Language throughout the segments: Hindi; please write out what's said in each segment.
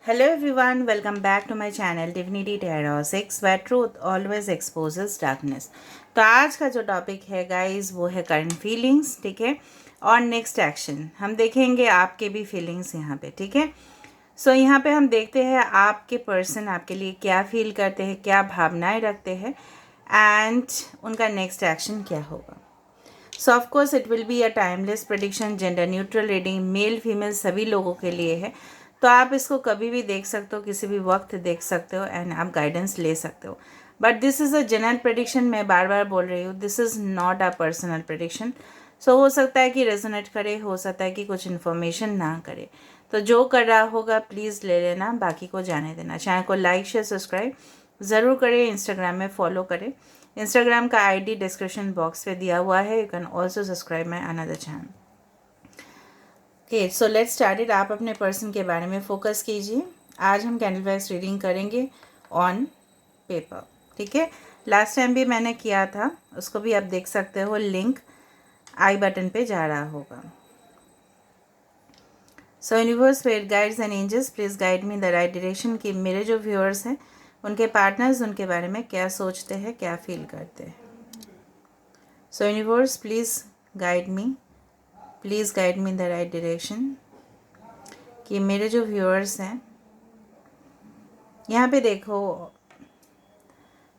Hello everyone, welcome back to my channel Divinity Tarot 6 where truth always exposes darkness। तो आज का जो टॉपिक है गाइस वो है करंट फीलिंग्स, ठीक है। और नेक्स्ट एक्शन हम देखेंगे आपके भी फीलिंग्स यहाँ पे, ठीक है। सो यहाँ पे हम देखते हैं आपके पर्सन आपके लिए क्या फील करते हैं, क्या भावनाएं रखते हैं एंड उनका नेक्स्ट एक्शन क्या होगा। सो of course it will be a timeless prediction, gender neutral reading, male female सभी लोगों के लिए है। तो आप इसको कभी भी देख सकते हो, किसी भी वक्त देख सकते हो एंड आप गाइडेंस ले सकते हो। But this is a general prediction, मैं बार बार बोल रही हूँ, this is not a personal prediction. So हो सकता है कि रेजोनेट करे, हो सकता है कि कुछ इन्फॉर्मेशन ना करे। तो जो कर रहा होगा प्लीज़ ले लेना, बाकी को जाने देना। चैनल को लाइक शेयर सब्सक्राइब ज़रूर करें, इंस्टाग्राम में फॉलो करें। इंस्टाग्राम का आईडी डिस्क्रिप्शन बॉक्स में दिया हुआ है। You can also subscribe my another channel. Okay, so let's start it. आप अपने पर्सन के बारे में फोकस कीजिए। आज हम कैंडल वैक्स रीडिंग करेंगे ऑन पेपर, ठीक है। लास्ट टाइम भी मैंने किया था, उसको भी आप देख सकते हो, लिंक आई बटन पे जा रहा होगा। So universe, spirit guides and angels please guide me in the right direction कि मेरे जो व्यूअर्स हैं उनके पार्टनर्स उनके बारे में क्या सोचते हैं, क्या फील करते हैं। सो universe please guide me, please guide me in the right direction कि मेरे जो व्यूअर्स हैं यहाँ पे देखो,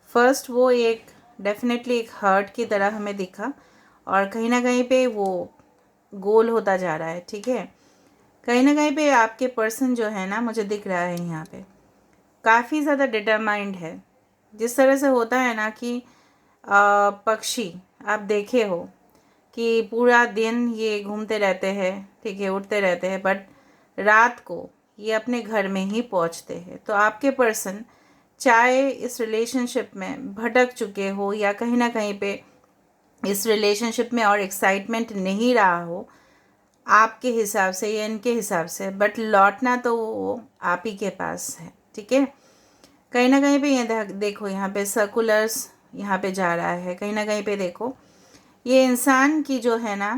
फर्स्ट वो एक डेफिनेटली एक हर्ट की तरह हमें दिखा और कहीं ना कहीं पे वो गोल होता जा रहा है, ठीक है। कहीं ना कहीं पे आपके पर्सन जो है ना, मुझे दिख रहा है यहाँ पे काफ़ी ज़्यादा डिटरमाइंड है। जिस तरह से होता है ना कि पक्षी आप देखे हो कि पूरा दिन ये घूमते रहते हैं, ठीक है, उड़ते रहते हैं, बट रात को ये अपने घर में ही पहुंचते हैं। तो आपके पर्सन चाहे इस रिलेशनशिप में भटक चुके हो या कहीं ना कहीं पे इस रिलेशनशिप में और एक्साइटमेंट नहीं रहा हो आपके हिसाब से या इनके हिसाब से, बट लौटना तो वो आप ही के पास है, ठीक है। कहीं ना कहीं पे ये देखो, यहाँ पे सर्कुलर्स यहाँ पे जा रहा है। कहीं ना कहीं पे देखो, ये इंसान की जो है ना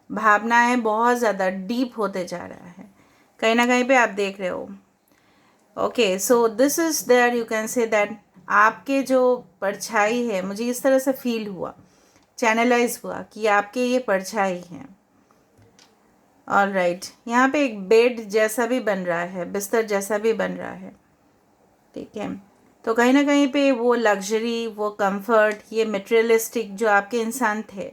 भावनाएं बहुत ज़्यादा डीप होते जा रहा है। कहीं ना कहीं पे आप देख रहे हो। Okay, so this is there, you can say that आपके जो परछाई है, मुझे इस तरह से फील हुआ, चैनलाइज हुआ कि आपके ये परछाई हैं। ऑल राइट, यहाँ पे एक बेड जैसा भी बन रहा है, बिस्तर जैसा भी बन रहा है, ठीक है। तो कहीं ना कहीं पे वो लग्जरी, वो कंफर्ट, ये मटेरियलिस्टिक जो आपके इंसान थे,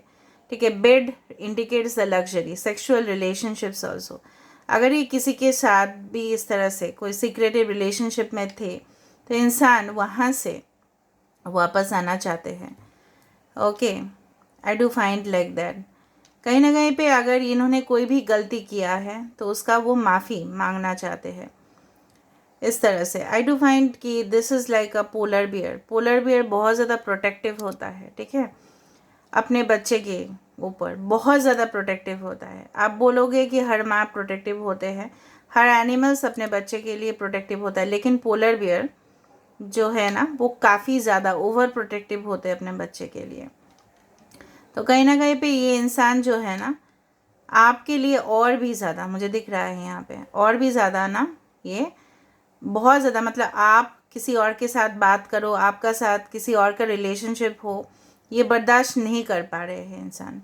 ठीक है। Bed indicates the luxury, sexual relationships also. अगर ये किसी के साथ भी इस तरह से कोई सीक्रेटिव रिलेशनशिप में थे तो इंसान वहाँ से वापस आना चाहते हैं। Okay, I do find like that. कहीं ना कहीं पे अगर इन्होंने कोई भी गलती किया है तो उसका वो माफ़ी मांगना चाहते हैं। इस तरह से आई डू फाइंड कि this is like a polar bear. Polar bear बहुत ज़्यादा प्रोटेक्टिव होता है, ठीक है। अपने बच्चे के ऊपर बहुत ज़्यादा प्रोटेक्टिव होता है। आप बोलोगे कि हर माँ प्रोटेक्टिव होते हैं, हर एनिमल्स अपने बच्चे के लिए प्रोटेक्टिव होता है, लेकिन पोलर बियर जो है ना वो काफ़ी ज़्यादा ओवर प्रोटेक्टिव होते हैं अपने बच्चे के लिए। तो कहीं ना कहीं पे ये इंसान जो है ना आपके लिए और भी ज़्यादा, मुझे दिख रहा है यहाँ पे और भी ज़्यादा ना, ये बहुत ज़्यादा, मतलब आप किसी और के साथ बात करो, आपका साथ किसी और का रिलेशनशिप हो, ये बर्दाश्त नहीं कर पा रहे हैं इंसान,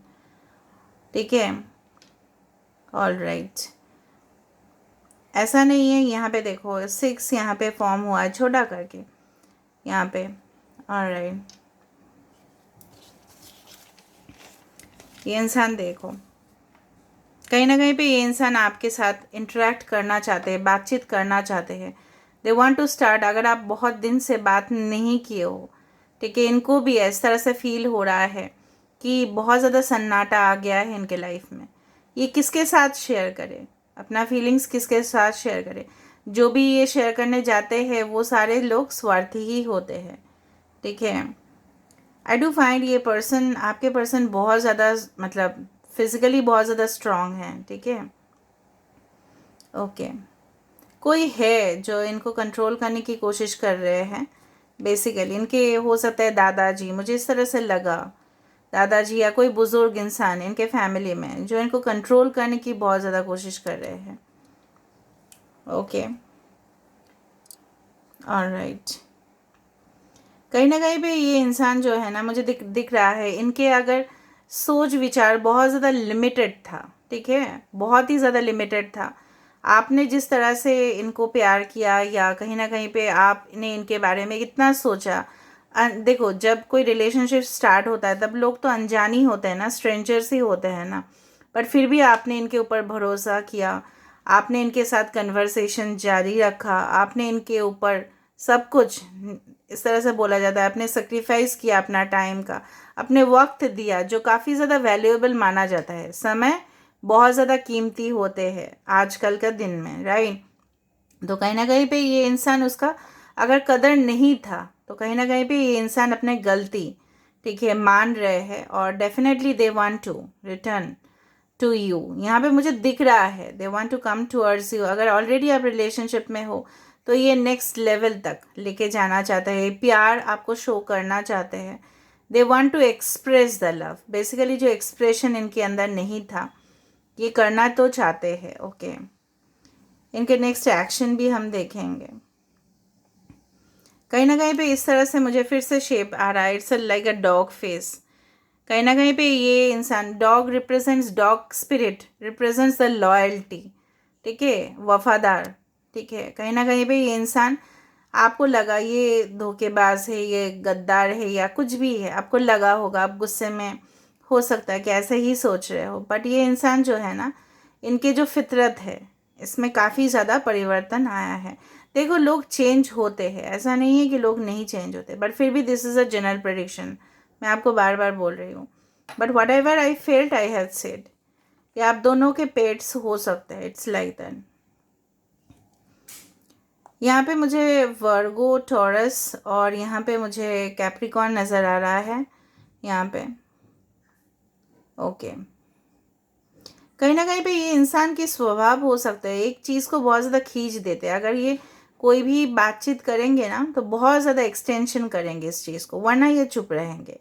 ठीक है। ऑल राइट, ऐसा नहीं है। यहाँ पे देखो 6 यहाँ पे फॉर्म हुआ है छोटा करके यहाँ पे। ऑल राइट, ये इंसान देखो, कहीं ना कहीं पे ये इंसान आपके साथ इंटरेक्ट करना चाहते हैं, बातचीत करना चाहते हैं। They want to start. अगर आप बहुत दिन से बात नहीं किए हो, ठीक है, इनको भी इस तरह से फील हो रहा है कि बहुत ज़्यादा सन्नाटा आ गया है इनके लाइफ में। ये किसके साथ शेयर करें अपना फीलिंग्स, किसके साथ शेयर करें। जो भी ये शेयर करने जाते हैं वो सारे लोग स्वार्थी ही होते हैं, ठीक है। आई डू फाइंड ये पर्सन, आपके पर्सन बहुत ज़्यादा, मतलब फिजिकली बहुत ज़्यादा स्ट्रांग है, ठीक है। ओके, कोई है जो इनको कंट्रोल करने की कोशिश कर रहे हैं बेसिकली। इनके हो सकता है दादाजी, मुझे इस तरह से लगा, दादाजी या कोई बुज़ुर्ग इंसान इनके फैमिली में जो इनको कंट्रोल करने की बहुत ज़्यादा कोशिश कर रहे हैं। ओके, ऑलराइट, कहीं ना कहीं पे ये इंसान जो है ना, मुझे दिख रहा है इनके अगर सोच विचार बहुत ज़्यादा लिमिटेड था, ठीक है, बहुत ही ज़्यादा लिमिटेड था। आपने जिस तरह से इनको प्यार किया या कहीं ना कहीं पे आपने इनके बारे में इतना सोचा, देखो जब कोई रिलेशनशिप स्टार्ट होता है तब लोग तो अनजान ही होते हैं ना, स्ट्रेंजर्स ही होते हैं ना, बट फिर भी आपने इनके ऊपर भरोसा किया, आपने इनके साथ कन्वर्सेशन जारी रखा, आपने इनके ऊपर सब कुछ, इस तरह से बोला जाता है, आपने सेक्रीफाइस किया अपना टाइम का, अपने वक्त दिया, जो काफ़ी ज़्यादा वैल्यूएबल माना जाता है। समय बहुत ज़्यादा कीमती होते हैं आजकल का दिन में, राइट। तो कहीं ना कहीं पे ये इंसान, उसका अगर कदर नहीं था तो कहीं ना कहीं पे ये इंसान अपने गलती, ठीक है, मान रहे हैं और definitely they want to return to you. यहाँ पे मुझे दिख रहा है they want to come towards you. अगर ऑलरेडी आप रिलेशनशिप में हो तो ये नेक्स्ट लेवल तक लेके जाना चाहते हैं, प्यार आपको शो करना चाहते हैं। They want to express the love, basically जो एक्सप्रेशन इनके अंदर नहीं था ये करना तो चाहते हैं। ओके, इनके नेक्स्ट एक्शन भी हम देखेंगे। कहीं ना कहीं पे इस तरह से मुझे फिर से शेप आ रहा है, it's like a dog face. कहीं ना कहीं पे ये इंसान, dog represents, dog spirit represents the loyalty, ठीक है, वफादार, ठीक है। कहीं ना कहीं पे ये इंसान, आपको लगा ये धोखेबाज है, ये गद्दार है या कुछ भी है, आपको लगा होगा, आप गुस्से में हो सकता है कि ऐसे ही सोच रहे हो, बट ये इंसान जो है ना, इनके जो फितरत है इसमें काफ़ी ज़्यादा परिवर्तन आया है। देखो लोग चेंज होते हैं, ऐसा नहीं है कि लोग नहीं चेंज होते, बट फिर भी this is a general prediction, मैं आपको बार बार बोल रही हूँ। But what ever I felt I have said कि आप दोनों के पेट्स हो सकते हैं, इट्स लाइक दैट। यहाँ पे मुझे वर्गो, टॉरस और यहाँ पे मुझे कैप्रिकॉन नज़र आ रहा है यहाँ पे। ओके, कहीं ना कहीं पे ये इंसान की स्वभाव हो सकता है, एक चीज़ को बहुत ज़्यादा खींच देते हैं। अगर ये कोई भी बातचीत करेंगे ना तो बहुत ज़्यादा एक्सटेंशन करेंगे इस चीज़ को, वरना ये चुप रहेंगे,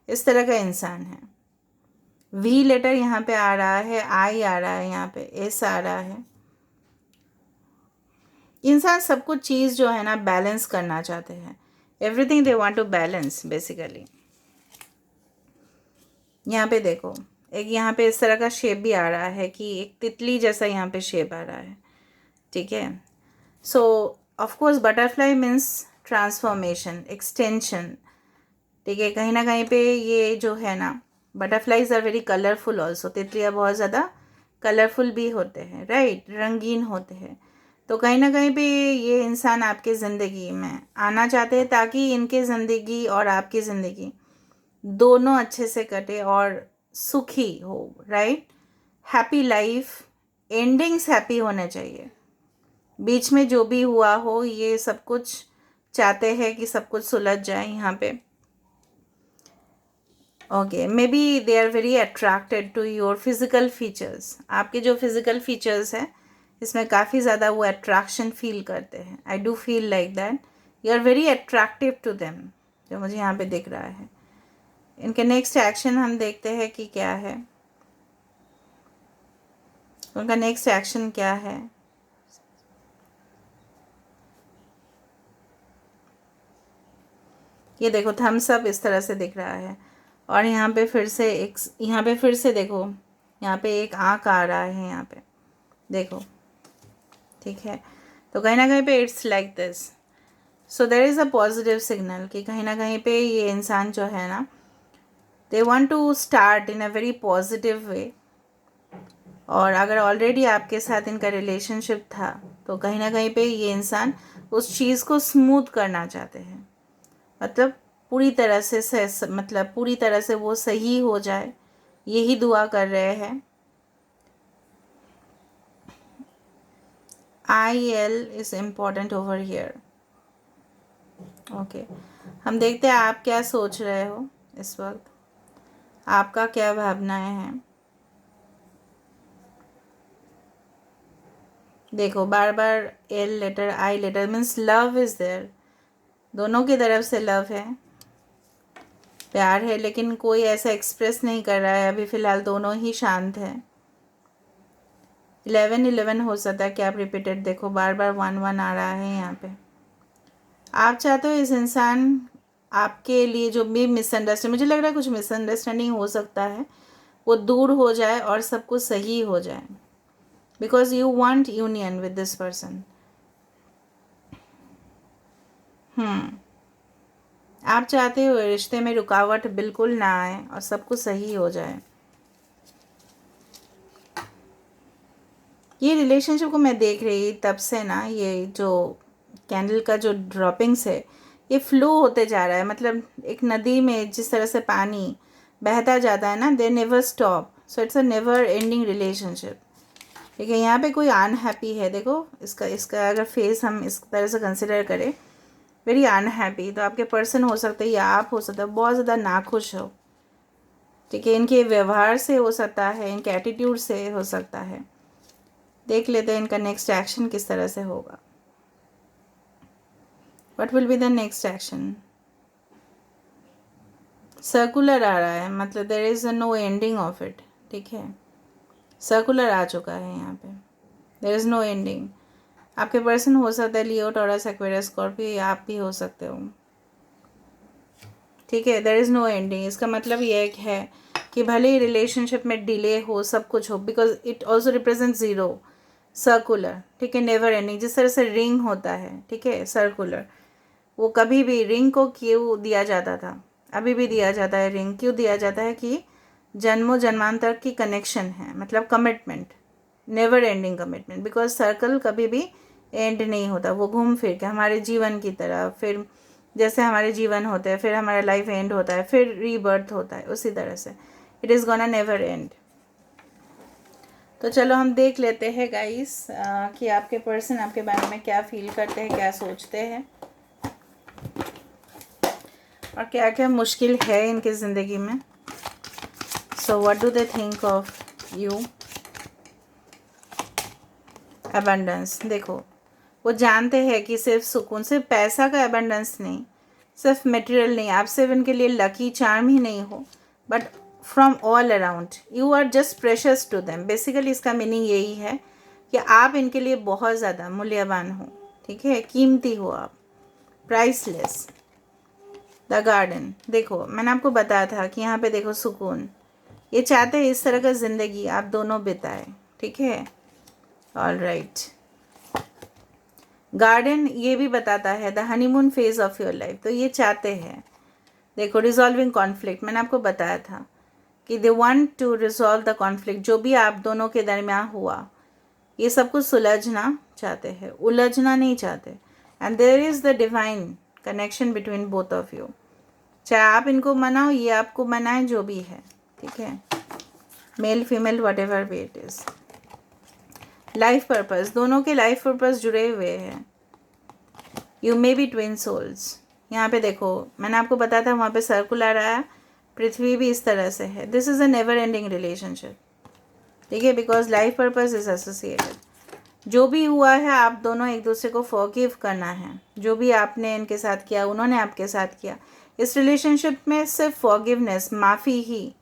इस तरह का इंसान है। वी लेटर यहाँ पे आ रहा है, आई आ रहा है, यहाँ पे एस आ रहा है। इंसान सब कुछ चीज़ जो है ना बैलेंस करना चाहते हैं, everything they want to balance basically. यहाँ पे देखो, एक यहाँ पे इस तरह का शेप भी आ रहा है कि एक तितली जैसा यहाँ पे शेप आ रहा है, ठीक है। सो of course butterfly means transformation, extension, ठीक है। कहीं ना कहीं पे ये जो है ना, butterflies are very colourful also, तितलियाँ बहुत ज़्यादा कलरफुल भी होते हैं, राइट, रंगीन होते हैं। तो कहीं ना कहीं पे ये इंसान आपके ज़िंदगी में आना चाहते हैं ताकि इनके ज़िंदगी और आपकी ज़िंदगी दोनों अच्छे से कटे और सुखी हो, right, happy life, endings happy होने चाहिए। बीच में जो भी हुआ हो ये सब कुछ चाहते हैं कि सब कुछ सुलझ जाए यहाँ पे। Okay, may be they are very attracted to your physical features. आपके जो फिजिकल फीचर्स हैं इसमें काफ़ी ज़्यादा वो अट्रैक्शन फील करते हैं। I do feel like that you are very attractive to them, जो मुझे यहाँ पे दिख रहा है। इनके नेक्स्ट एक्शन हम देखते हैं कि क्या है, उनका नेक्स्ट एक्शन क्या है। ये देखो थम्स अप इस तरह से दिख रहा है, और यहाँ पे फिर से एक, यहाँ पे फिर से देखो, यहाँ पे एक आँख आ रहा है यहाँ पे, देखो, ठीक है। तो कहीं ना कहीं पे it's like this, so there is a positive signal कि कहीं ना कहीं पे ये इंसान जो है ना, they want to start in a very positive way. और अगर ऑलरेडी आपके साथ इनका रिलेशनशिप था तो कहीं ना कहीं पे ये इंसान उस चीज़ को स्मूथ करना चाहते हैं, मतलब पूरी तरह से मतलब पूरी तरह से वो सही हो जाए, यही दुआ कर रहे हैं। IL is important over here. Okay, हम देखते हैं आप क्या सोच रहे हो इस वक्त, आपका क्या भावनाएं हैं। देखो बार बार L letter, I letter means love is there, दोनों की तरफ से लव है, प्यार है, लेकिन कोई ऐसा एक्सप्रेस नहीं कर रहा है अभी फ़िलहाल, दोनों ही शांत हैं। 11 11 हो सकता है कि आप रिपीटेड, देखो बार बार 1 1 आ रहा है यहाँ पे। आप चाहते हो इस इंसान आपके लिए जो भी मिसअंडरस्टैंडिंग, मुझे लग रहा है कुछ मिसअंडरस्टैंडिंग हो सकता है, वो दूर हो जाए और सब कुछ सही हो जाए, because you want union with this person. आप चाहते हो रिश्ते में रुकावट बिल्कुल ना आए और सब कुछ सही हो जाए। ये रिलेशनशिप को मैं देख रही तब से ना, ये जो कैंडल का जो ड्रॉपिंग्स है ये फ्लो होते जा रहा है। मतलब एक नदी में जिस तरह से पानी बहता जाता है ना, they never stop, so it's a never ending relationship. ठीक है, यहाँ पे कोई अनहैप्पी है, देखो इसका इसका अगर फेस हम इस तरह से कंसिडर करें, वेरी अनहैप्पी, तो आपके पर्सन हो सकते हैं या आप हो सकते हैं बहुत ज़्यादा नाखुश हो। ठीक है, इनके व्यवहार से हो सकता है, इनके एटीट्यूड से हो सकता है। देख लेते हैं इनका नेक्स्ट एक्शन किस तरह से होगा। What will be the next action? Circular आ रहा है, मतलब there is no ending of it. ठीक है, सर्कुलर आ चुका है यहाँ पे, देयर इज़ नो एंडिंग। आपके पर्सन हो सकता है लियो, टॉरस, एक्वेरियस, स्कॉर्पियो, या आप भी हो सकते हो। ठीक है, देयर इज़ नो एंडिंग। इसका मतलब ये है कि भले ही रिलेशनशिप में डिले हो, सब कुछ हो, because it also represent zero, circular. ठीक है, नेवर एंडिंग, जिस तरह से रिंग होता है, ठीक है, सर्कुलर, वो कभी भी रिंग को क्यों दिया जाता था, अभी भी दिया जाता है। रिंग क्यों दिया जाता है कि जन्मों जन्मांतर की कनेक्शन है, मतलब commitment, never ending commitment, because circle कभी भी एंड नहीं होता, वो घूम फिर के हमारे जीवन की तरह, फिर जैसे हमारे जीवन होते हैं, फिर हमारा लाइफ एंड होता है, फिर रीबर्थ होता है, उसी तरह से it is gonna never and. तो चलो हम देख लेते हैं गाइस कि आपके पर्सन आपके बारे में क्या फील करते हैं, क्या सोचते हैं, और क्या क्या मुश्किल है इनकी ज़िंदगी में। So what do they think of you? Abundance, देखो वो जानते हैं कि सिर्फ सुकून, सिर्फ पैसा का अबंडेंस नहीं, सिर्फ मटेरियल नहीं, आप सिर्फ इनके लिए लकी चार्म ही नहीं हो, but from all around you are just precious to them. Basically इसका मीनिंग यही है कि आप इनके लिए बहुत ज़्यादा मूल्यवान हो। ठीक है, कीमती हो आप, प्राइसलेस। द गार्डन, देखो मैंने आपको बताया था कि यहाँ पे देखो सुकून, ये चाहते हैं इस तरह का ज़िंदगी आप दोनों बिताए। ठीक है, ऑल राइट। गार्डन ये भी बताता है the honeymoon phase of your life, तो ये चाहते हैं, देखो रिजॉल्विंग कॉन्फ्लिक्ट, मैंने आपको बताया था कि they want to resolve the conflict, जो भी आप दोनों के दरमियान हुआ ये सब कुछ सुलझना चाहते हैं, उलझना नहीं चाहते। And there is the divine connection between both of you, चाहे आप इनको मनाओ ये आपको मनाए, जो भी है। ठीक है, male female whatever way it is. Life purpose, दोनों के लाइफ पर्पस जुड़े हुए हैं। You may be twin souls, यहाँ पे देखो मैंने आपको बताया था वहाँ पे सर्कुलर आया, पृथ्वी भी इस तरह से है। This is a never ending relationship. ठीक है, because life purpose is associated. जो भी हुआ है आप दोनों एक दूसरे को फॉरगिव करना है, जो भी आपने इनके साथ किया उन्होंने आपके साथ किया। इस रिलेशनशिप में सिर्फ फॉरगिवनेस, माफ़ी ही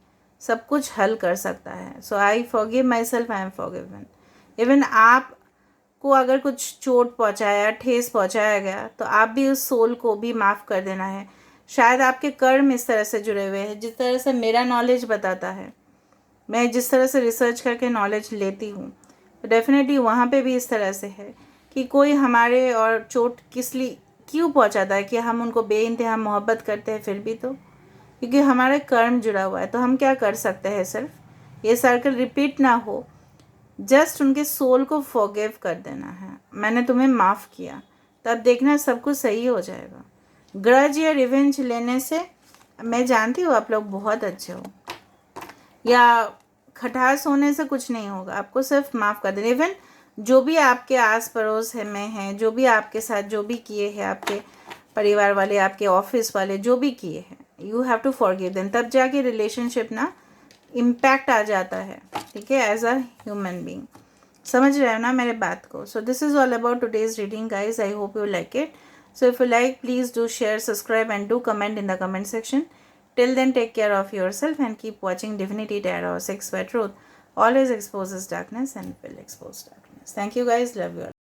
सब कुछ हल कर सकता है। So I forgive myself, I am forgiven. Even आप को अगर कुछ चोट पहुंचाया, ठेस पहुंचाया गया, तो आप भी उस सोल को भी माफ़ कर देना है। शायद आपके कर्म इस तरह से जुड़े हुए हैं, जिस तरह से मेरा नॉलेज बताता है, मैं जिस तरह से रिसर्च करके नॉलेज लेती हूँ, तो डेफिनेटली वहाँ पे भी इस तरह से है कि कोई हमारे और चोट किस लिए क्यों पहुँचाता है कि हम उनको बेइंतहा मोहब्बत करते हैं, फिर भी तो क्योंकि हमारा कर्म जुड़ा हुआ है। तो हम क्या कर सकते हैं, सिर्फ ये सर्कल रिपीट ना हो, जस्ट उनके सोल को फॉरगिव कर देना है, मैंने तुम्हें माफ़ किया, तब देखना सब कुछ सही हो जाएगा। ग्रज या रिवेंज लेने से, मैं जानती हूँ आप लोग बहुत अच्छे हो, या खटास होने से कुछ नहीं होगा, आपको सिर्फ माफ़ कर देना। इवन जो भी आपके आस पड़ोस है में हैं, जो भी आपके साथ जो भी किए हैं, आपके परिवार वाले, आपके ऑफिस वाले जो भी किए हैं, you have to forgive them, तब जाके रिलेशनशिप ना इम्पैक्ट आ जाता है। ठीक है, एज अ ह्यूमन बींग, समझ रहे हो ना मेरे बात को। सो this is all about today's reading guys, I hope you like it. So if you like, please do share, subscribe and do comment in the comment section. Till then, take care of yourself and keep watching Divinity Tarot 6 where truth always exposes darkness and will expose darkness. Thank you guys. Love you all.